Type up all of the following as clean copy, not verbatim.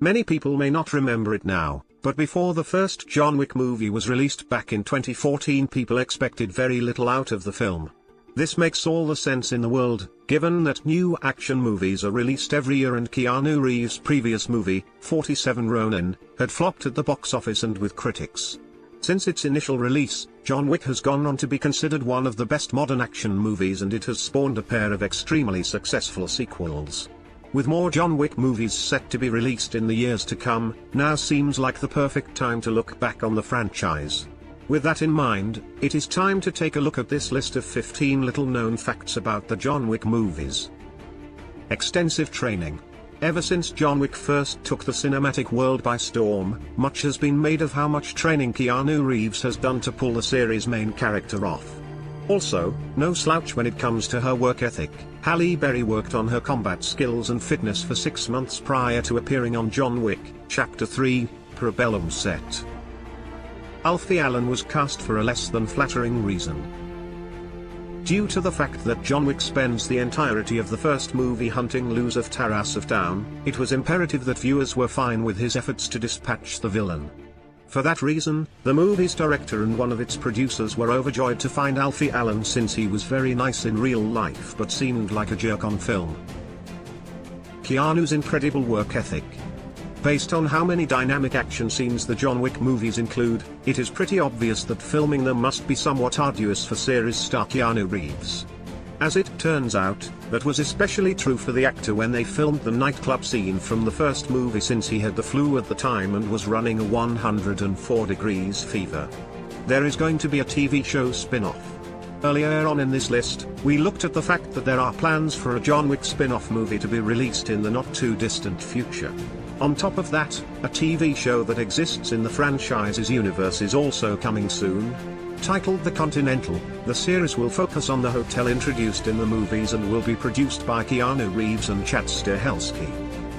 Many people may not remember it now, but before the first John Wick movie was released back in 2014, people expected very little out of the film. This makes all the sense in the world, given that new action movies are released every year and Keanu Reeves' previous movie, 47 Ronin, had flopped at the box office and with critics. Since its initial release, John Wick has gone on to be considered one of the best modern action movies, and it has spawned a pair of extremely successful sequels. With more John Wick movies set to be released in the years to come, now seems like the perfect time to look back on the franchise. With that in mind, it is time to take a look at this list of 15 little-known facts about the John Wick movies. Extensive training. Ever since John Wick first took the cinematic world by storm, much has been made of how much training Keanu Reeves has done to pull the series' main character off. Also, no slouch when it comes to her work ethic. Halle Berry worked on her combat skills and fitness for 6 months prior to appearing on John Wick, Chapter 3, Parabellum set. Alfie Allen was cast for a less than flattering reason. Due to the fact that John Wick spends the entirety of the first movie hunting Luz of Tarasov down, it was imperative that viewers were fine with his efforts to dispatch the villain. For that reason, the movie's director and one of its producers were overjoyed to find Alfie Allen, since he was very nice in real life but seemed like a jerk on film. Keanu's incredible work ethic. Based on how many dynamic action scenes the John Wick movies include, it is pretty obvious that filming them must be somewhat arduous for series star Keanu Reeves. As it turns out, that was especially true for the actor when they filmed the nightclub scene from the first movie, since he had the flu at the time and was running a 104 degrees fever. There is going to be a TV show spin-off. Earlier on in this list, we looked at the fact that there are plans for a John Wick spin-off movie to be released in the not-too-distant future. On top of that, a TV show that exists in the franchise's universe is also coming soon. Titled The Continental, the series will focus on the hotel introduced in the movies and will be produced by Keanu Reeves and Chad Stahelski.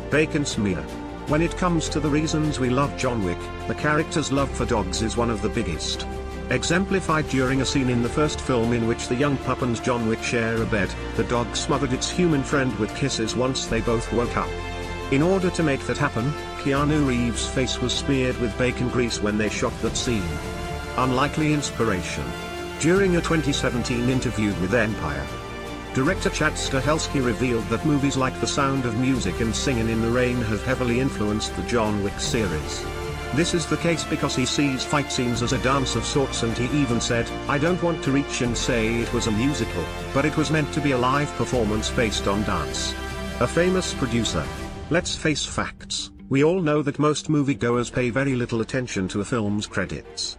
Bacon smear. When it comes to the reasons we love John Wick, the character's love for dogs is one of the biggest. Exemplified during a scene in the first film in which the young pup and John Wick share a bed, the dog smothered its human friend with kisses once they both woke up. In order to make that happen, Keanu Reeves' face was smeared with bacon grease when they shot that scene. Unlikely inspiration. During a 2017 interview with Empire, director Chad Stahelski revealed that movies like The Sound of Music and Singin' in the Rain have heavily influenced the John Wick series. This is the case because he sees fight scenes as a dance of sorts, and he even said, "I don't want to reach and say it was a musical, but it was meant to be a live performance based on dance." A famous producer. Let's face facts, we all know that most moviegoers pay very little attention to a film's credits.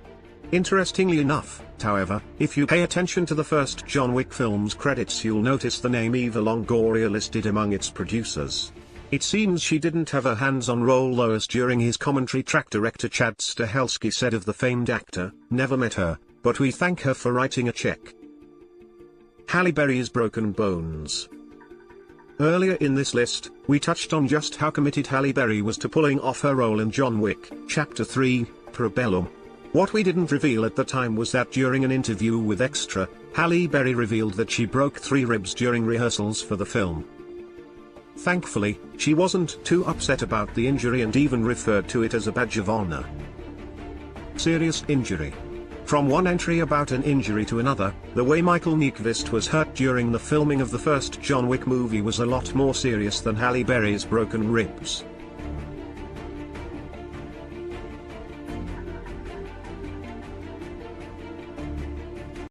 Interestingly enough, however, if you pay attention to the first John Wick film's credits, you'll notice the name Eva Longoria listed among its producers. It seems she didn't have her hands on role though, as during his commentary track director Chad Stahelski said of the famed actor, "Never met her, but we thank her for writing a check." Halle Berry's broken bones. Earlier in this list, we touched on just how committed Halle Berry was to pulling off her role in John Wick, Chapter 3, Parabellum. What we didn't reveal at the time was that during an interview with Extra, Halle Berry revealed that she broke 3 ribs during rehearsals for the film. Thankfully, she wasn't too upset about the injury and even referred to it as a badge of honor. Serious injury. From one entry about an injury to another, the way Michael Nyqvist was hurt during the filming of the first John Wick movie was a lot more serious than Halle Berry's broken ribs.